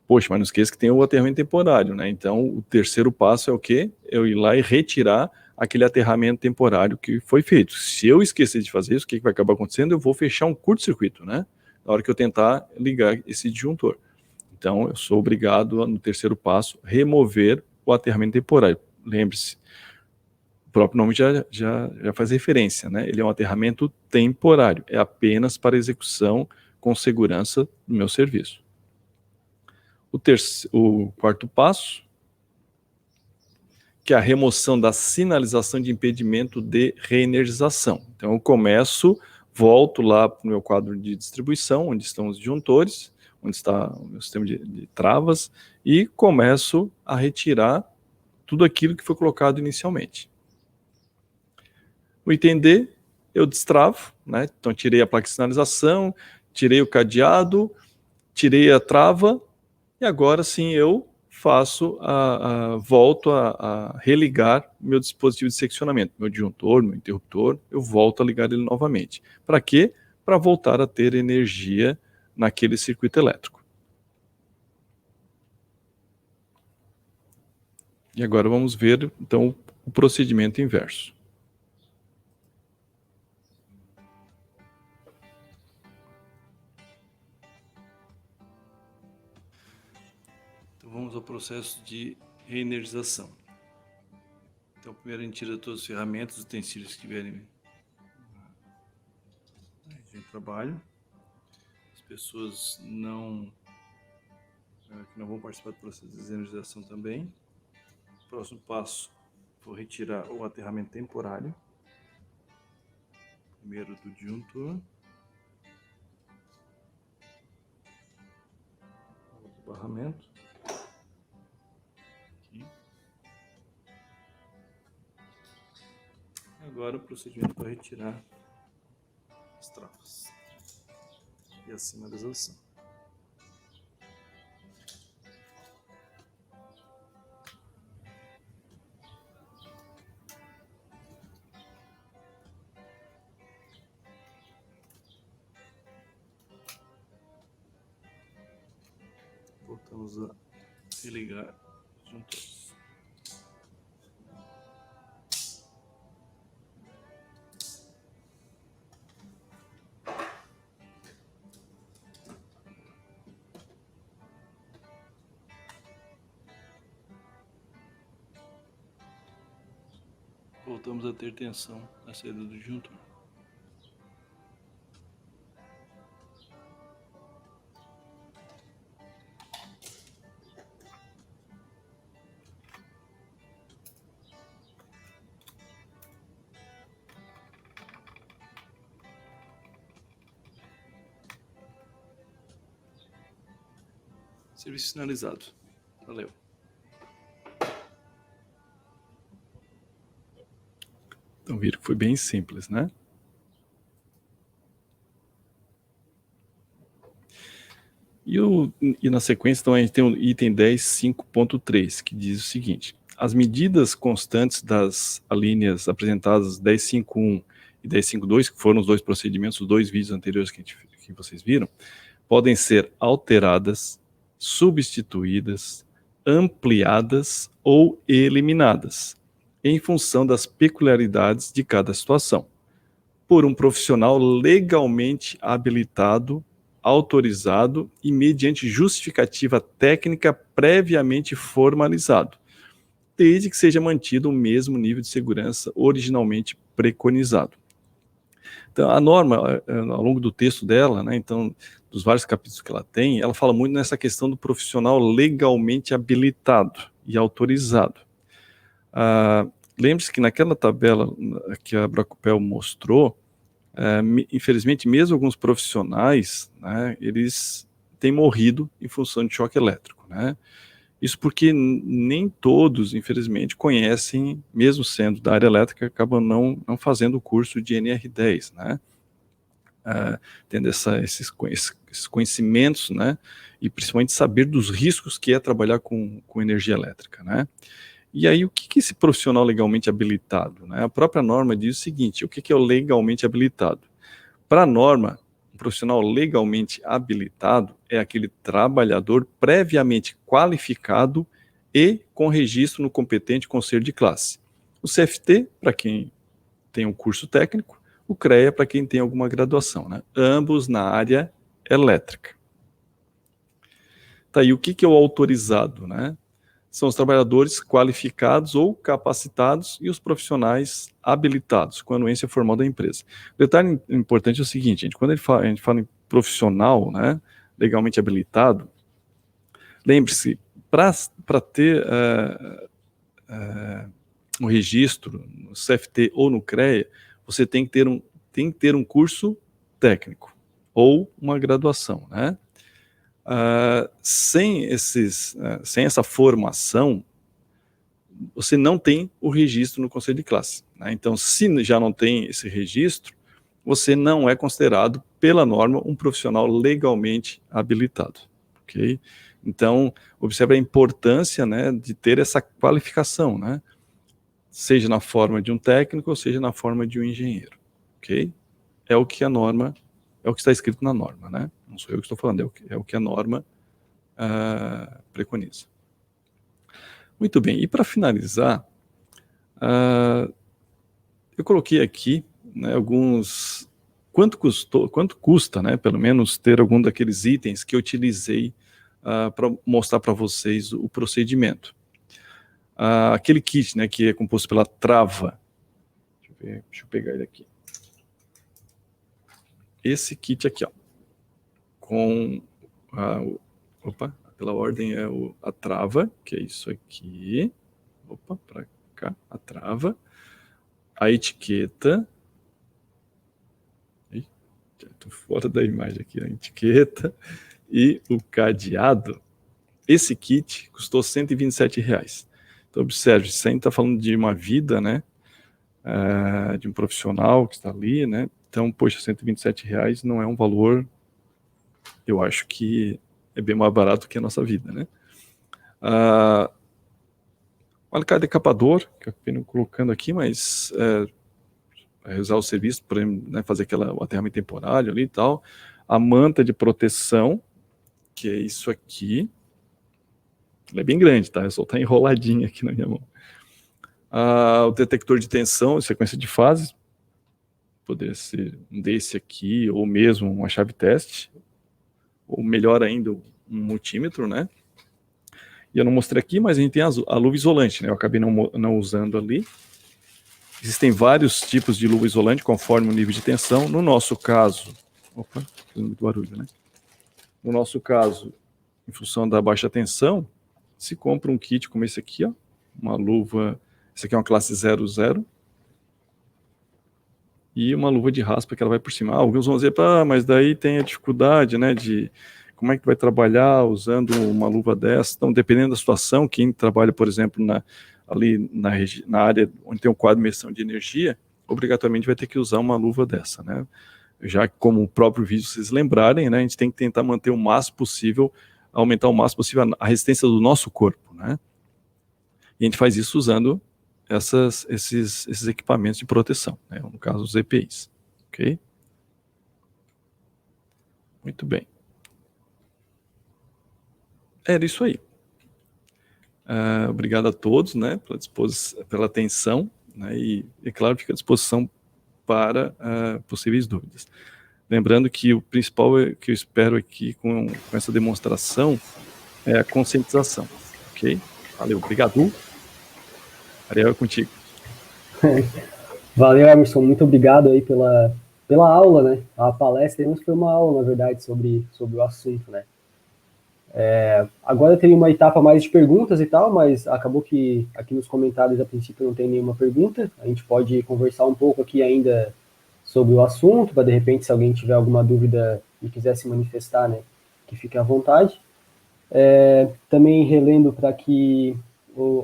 Poxa, mas não esqueça que tem o aterramento temporário, né? Então, o terceiro passo é o quê? Eu ir lá e retirar aquele aterramento temporário que foi feito. Se eu esquecer de fazer isso, o que vai acabar acontecendo? Eu vou fechar um curto-circuito, né? Na hora que eu tentar ligar esse disjuntor. Então, eu sou obrigado, no terceiro passo, remover o aterramento temporário. Lembre-se, o próprio nome já faz referência, né? Ele é um aterramento temporário, é apenas para execução com segurança do meu serviço. O quarto passo, que é a remoção da sinalização de impedimento de reenergização. Então eu volto lá para o meu quadro de distribuição, onde estão os disjuntores, onde está o meu sistema de travas, e começo a retirar tudo aquilo que foi colocado inicialmente. No item D, eu destravo, né? Então tirei a placa de sinalização, tirei o cadeado, tirei a trava, e agora sim eu volto a religar meu dispositivo de seccionamento, meu disjuntor, meu interruptor, eu volto a ligar ele novamente. Para quê? Para voltar a ter energia naquele circuito elétrico. E agora vamos ver, então, o procedimento inverso. Vamos ao processo de reenergização. Então, primeiro a gente tira todas as ferramentas, os utensílios que tiverem de trabalho. As pessoas que não vão participar do processo de reenergização também. Próximo passo, vou retirar o aterramento temporário. Primeiro do disjuntor. O barramento. Agora o procedimento para retirar as travas. e a sinalização. Voltamos a se ligar juntos. Voltamos a ter tensão na saída do disjuntor. Serviço sinalizado. Valeu. Então viram que foi bem simples, né? E na sequência, então, a gente tem o item 10.5.3, que diz o seguinte: as medidas constantes das alíneas apresentadas 10.5.1 e 10.5.2, que foram os dois procedimentos, os dois vídeos anteriores que vocês viram, podem ser alteradas, substituídas, ampliadas ou eliminadas, em função das peculiaridades de cada situação, por um profissional legalmente habilitado, autorizado e mediante justificativa técnica previamente formalizado, desde que seja mantido o mesmo nível de segurança originalmente preconizado. Então, a norma, ao longo do texto dela, né, então, dos vários capítulos que ela tem, ela fala muito nessa questão do profissional legalmente habilitado e autorizado. Lembre-se que naquela tabela que a Bracupel mostrou, infelizmente, mesmo alguns profissionais, né, eles têm morrido em função de choque elétrico, né? Isso porque nem todos, infelizmente, conhecem, mesmo sendo da área elétrica, acabam não fazendo o curso de NR10, né? Tendo esses conhecimentos, né? E principalmente saber dos riscos que é trabalhar com energia elétrica, né? E aí, o que é esse profissional legalmente habilitado, né? A própria norma diz o seguinte: o que é o legalmente habilitado? Para a norma, um profissional legalmente habilitado é aquele trabalhador previamente qualificado e com registro no competente conselho de classe. O CFT, para quem tem um curso técnico, o CREA, para quem tem alguma graduação, né? Ambos na área elétrica. Tá aí, o que é o autorizado, né? São os trabalhadores qualificados ou capacitados e os profissionais habilitados, com a anuência formal da empresa. O detalhe importante é o seguinte, gente, quando a gente fala em profissional, né, legalmente habilitado, lembre-se, para ter um registro no CFT ou no CREA, você tem que ter um curso técnico ou uma graduação, né? Sem essa formação, você não tem o registro no conselho de classe, né? Então, se já não tem esse registro, você não é considerado, pela norma, um profissional legalmente habilitado, ok? Então, observe a importância, né, de ter essa qualificação, né? Seja na forma de um técnico, ou seja na forma de um engenheiro, ok? É o que a norma, é o que está escrito na norma, né? Não sou eu que estou falando, é o que a norma preconiza. Muito bem, e para finalizar, eu coloquei aqui, né, alguns... Quanto custa, né, pelo menos, ter algum daqueles itens que eu utilizei para mostrar para vocês o procedimento. Aquele kit, né, que é composto pela trava. Deixa eu pegar ele aqui. Esse kit aqui, ó, com pela ordem é a trava, que é isso aqui, para cá, a trava, a etiqueta, estou fora da imagem aqui, a etiqueta e o cadeado. Esse kit custou R$127. Então, observe, isso aí está falando de uma vida, né, de um profissional que está ali, né? Então, poxa, R$127 não é um valor eu acho que é bem mais barato que a nossa vida, né? O alicate decapador, que eu venho colocando aqui, mas usar o serviço para, né, fazer o aterramento temporário ali e tal. A manta de proteção, que é isso aqui. Ela é bem grande, tá? Eu só tá enroladinha aqui na minha mão. O detector de tensão, sequência de fases. Poderia ser um desse aqui, ou mesmo uma chave teste. Ou melhor ainda, um multímetro, né? E eu não mostrei aqui, mas a gente tem a luva isolante, né? Eu acabei não usando ali. Existem vários tipos de luva isolante conforme o nível de tensão. No nosso caso... Opa, fazendo muito barulho, né? No nosso caso, em função da baixa tensão, se compra um kit como esse aqui, ó, uma luva... Esse aqui é uma classe 00. E uma luva de raspa que ela vai por cima. Alguns vão dizer, mas daí tem a dificuldade, né, de... Como é que vai trabalhar usando uma luva dessa? Então, dependendo da situação, quem trabalha, por exemplo, ali na área onde tem um quadro de medição de energia, obrigatoriamente vai ter que usar uma luva dessa, né? Já que, como o próprio vídeo vocês lembrarem, né, a gente tem que tentar manter o máximo possível, aumentar o máximo possível a resistência do nosso corpo, né? E a gente faz isso usando esses equipamentos de proteção, né? No caso, os EPIs, ok? Muito bem. Era isso aí. Obrigado a todos, né, pela atenção, né, e, é claro, fica à disposição para possíveis dúvidas. Lembrando que o principal que eu espero aqui com essa demonstração é a conscientização, ok? Valeu, obrigado. Ariel, é contigo. Valeu, Emerson, muito obrigado aí pela aula, né? A palestra, mas foi uma aula, na verdade, sobre o assunto, né? Agora eu teria uma etapa mais de perguntas e tal, mas acabou que aqui nos comentários a princípio não tem nenhuma pergunta. A gente pode conversar um pouco aqui ainda sobre o assunto, para de repente se alguém tiver alguma dúvida e quiser se manifestar, né, que fique à vontade. Também relendo para que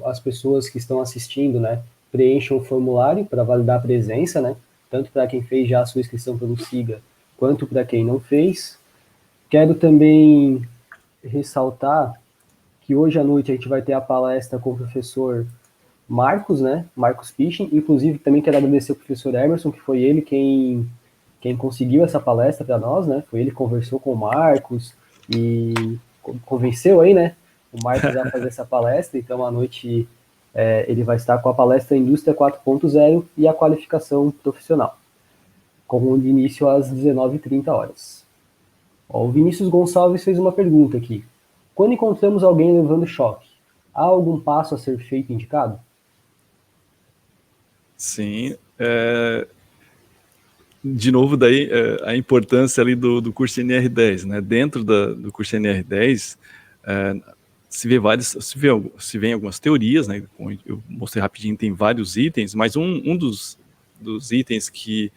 as pessoas que estão assistindo, né, preencham o formulário para validar a presença, né, tanto para quem fez já a sua inscrição pelo SIGA, quanto para quem não fez. Quero também ressaltar que hoje à noite a gente vai ter a palestra com o professor Marcos, né? Marcos Pichen. Inclusive, também quero agradecer ao professor Emerson, que foi ele quem conseguiu essa palestra para nós, né? Foi ele que conversou com o Marcos e convenceu aí, né? O Marcos a fazer essa palestra. Então, à noite ele vai estar com a palestra Indústria 4.0 e a qualificação profissional, com início às 19h30. O Vinícius Gonçalves fez uma pergunta aqui. Quando encontramos alguém levando choque, há algum passo a ser feito indicado? Sim. De novo, daí, a importância ali do curso NR10, né? Dentro do curso NR10, se vê algumas teorias, né? Eu mostrei rapidinho, tem vários itens, mas um dos itens que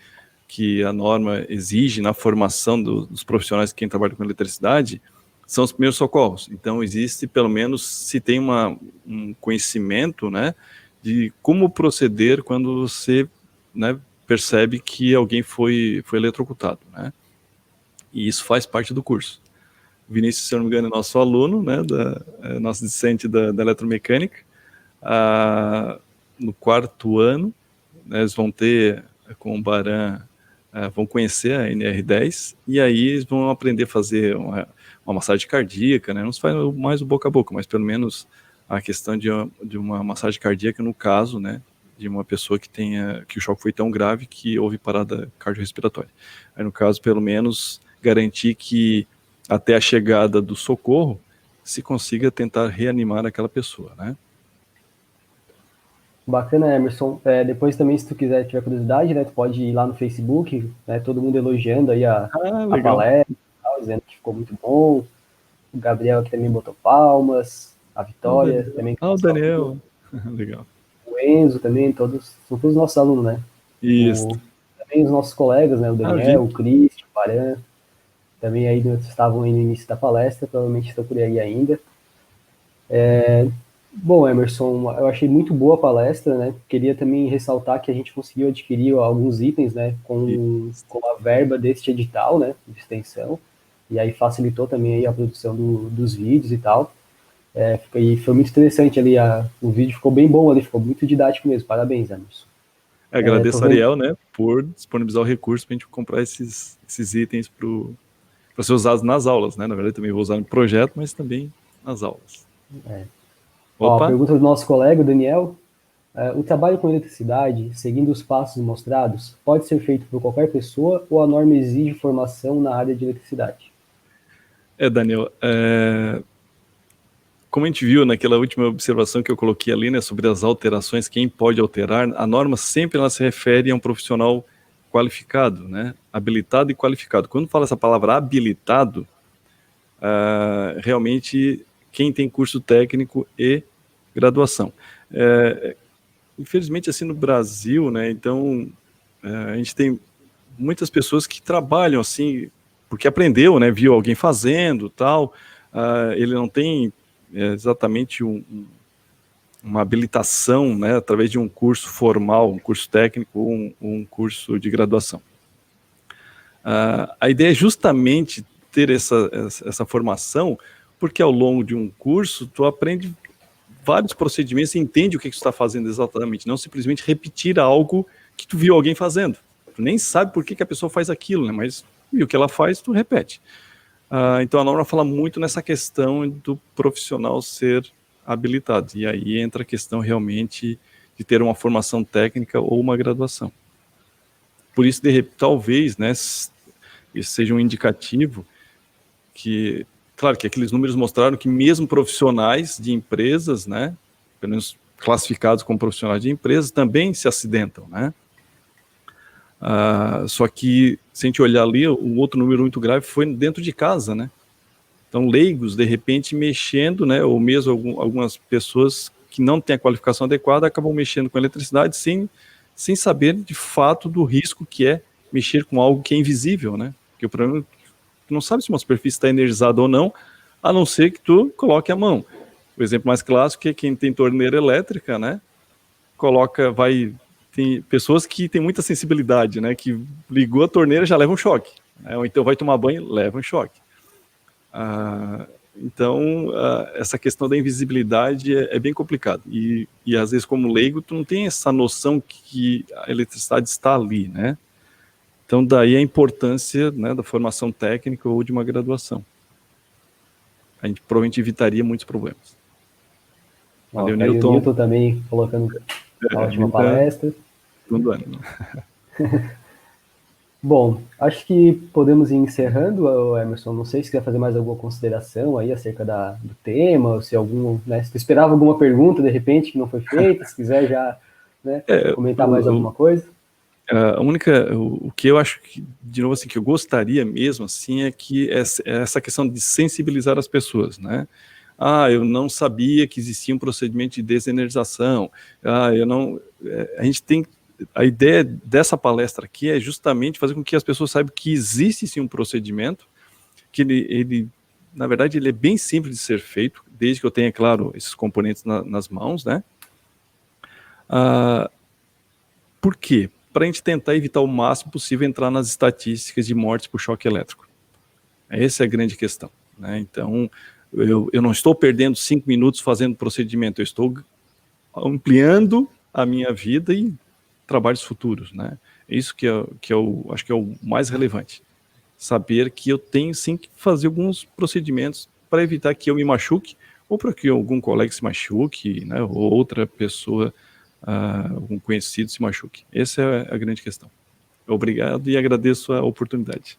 a norma exige na formação dos profissionais que trabalham com eletricidade são os primeiros socorros. Então, existe, pelo menos, se tem um conhecimento, né, de como proceder quando você, né, percebe que alguém foi eletrocutado, né? E isso faz parte do curso. O Vinícius, se eu não me engano, é nosso aluno, né, nosso discente da eletromecânica. No 4º ano, né, eles vão ter, com o Baran, vão conhecer a NR10, e aí eles vão aprender a fazer uma massagem cardíaca, né? Não se faz mais o boca a boca, mas pelo menos a questão de uma massagem cardíaca, no caso, né, de uma pessoa que o choque foi tão grave que houve parada cardiorrespiratória. Aí, no caso, pelo menos, garantir que até a chegada do socorro se consiga tentar reanimar aquela pessoa, né? Bacana, Emerson. Depois também, se tu quiser, tiver curiosidade, né, tu pode ir lá no Facebook, né, todo mundo elogiando aí a palestra, dizendo que ficou muito bom. O Gabriel aqui também botou palmas, a Vitória também. O Daniel. Legal. O Enzo também, são todos nossos alunos, né? Isso. Também os nossos colegas, né, o Daniel, o Cristian, o Baran, também aí estavam aí no início da palestra, provavelmente estão por aí ainda. Bom, Emerson, eu achei muito boa a palestra, né? Queria também ressaltar que a gente conseguiu adquirir alguns itens, né, com a verba deste edital, né, de extensão. e aí facilitou também aí a produção dos vídeos e tal. E foi muito interessante ali, o vídeo ficou bem bom ali, ficou muito didático mesmo. Parabéns, Emerson. Agradeço a Ariel, né, por disponibilizar o recurso para a gente comprar esses itens para ser usados nas aulas, né? Na verdade, também vou usar no projeto, mas também nas aulas. Ó, a pergunta do nosso colega, o Daniel. O trabalho com eletricidade, seguindo os passos mostrados, pode ser feito por qualquer pessoa ou a norma exige formação na área de eletricidade? Daniel, como a gente viu naquela última observação que eu coloquei ali, né, sobre as alterações, quem pode alterar, a norma sempre ela se refere a um profissional qualificado, né, habilitado e qualificado. Quando fala essa palavra habilitado, realmente quem tem curso técnico e graduação. Infelizmente, assim, no Brasil, né, então, a gente tem muitas pessoas que trabalham, assim, porque aprendeu, né, viu alguém fazendo, tal, ele não tem exatamente uma habilitação, né, através de um curso formal, um curso técnico ou um curso de graduação. A ideia é justamente ter essa formação, porque ao longo de um curso, tu aprende vários procedimentos e entende o que tu está fazendo exatamente, não simplesmente repetir algo que tu viu alguém fazendo. Tu nem sabe por que a pessoa faz aquilo, né? Mas o que ela faz, tu repete. Então a norma fala muito nessa questão do profissional ser habilitado, e aí entra a questão realmente de ter uma formação técnica ou uma graduação. Por isso, talvez, né, isso seja um indicativo que, claro que aqueles números mostraram que mesmo profissionais de empresas, né, pelo menos classificados como profissionais de empresas, também se acidentam, né? Só que, se a gente olhar ali, o outro número muito grave foi dentro de casa, né? Então, leigos, de repente, mexendo, né, ou mesmo algumas pessoas que não têm a qualificação adequada, acabam mexendo com eletricidade sem saber, de fato, do risco que é mexer com algo que é invisível, né? Porque o problema é que tu não sabe se uma superfície está energizada ou não, a não ser que tu coloque a mão. O exemplo mais clássico é quem tem torneira elétrica, né? Tem pessoas que têm muita sensibilidade, né? Que ligou a torneira já leva um choque, né? Ou então vai tomar banho, leva um choque. Então, essa questão da invisibilidade é bem complicado. E às vezes, como leigo, tu não tem essa noção que a eletricidade está ali, né? Então, daí a importância, né, da formação técnica ou de uma graduação. A gente provavelmente evitaria muitos problemas. Valeu, Newton. O Newton também colocando a ótima palestra. Tudo ano. Bom, acho que podemos ir encerrando, Emerson. Não sei se quer fazer mais alguma consideração aí acerca do tema, se se tu esperava alguma pergunta, de repente, que não foi feita, se quiser já, né, comentar mais alguma coisa. O que eu acho que, de novo, assim, que eu gostaria mesmo, assim, é que essa questão de sensibilizar as pessoas, né? Eu não sabia que existia um procedimento de desenergização. A ideia dessa palestra aqui é justamente fazer com que as pessoas saibam que existe sim um procedimento, que ele na verdade, ele é bem simples de ser feito, desde que eu tenha, claro, esses componentes nas mãos, né? Por quê? Para a gente tentar evitar o máximo possível entrar nas estatísticas de mortes por choque elétrico. Essa é a grande questão, né? Então, eu não estou perdendo 5 minutos fazendo procedimento, eu estou ampliando a minha vida e trabalhos futuros, né? Isso que eu acho que é o mais relevante. Saber que eu tenho sim que fazer alguns procedimentos para evitar que eu me machuque, ou para que algum colega se machuque, né? Ou outra pessoa, algum conhecido se machuque. Essa é a grande questão. Obrigado e agradeço a oportunidade.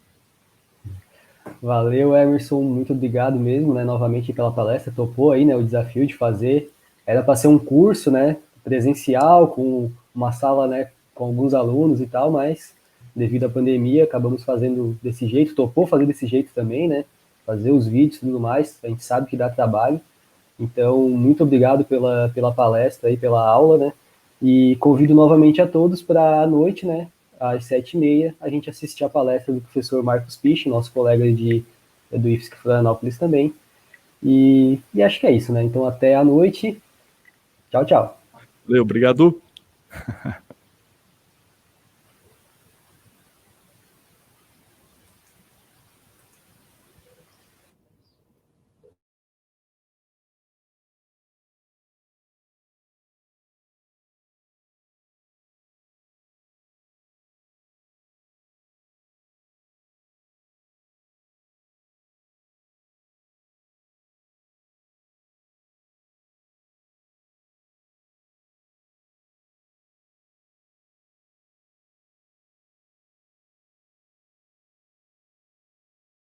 Valeu, Emerson, muito obrigado mesmo, né, novamente pela palestra, topou aí, né, o desafio de fazer, era para ser um curso, né, presencial, com uma sala, né, com alguns alunos e tal, mas devido à pandemia acabamos fazendo desse jeito, topou fazer desse jeito também, né, fazer os vídeos e tudo mais, a gente sabe que dá trabalho, então muito obrigado pela palestra aí, pela aula, né, e convido novamente a todos para à noite, né, às 7h30, a gente assistir a palestra do professor Marcos Pich, nosso colega do IFSC Florianópolis também. E acho que é isso, né? Então, até à noite. Tchau, tchau. Valeu, obrigado.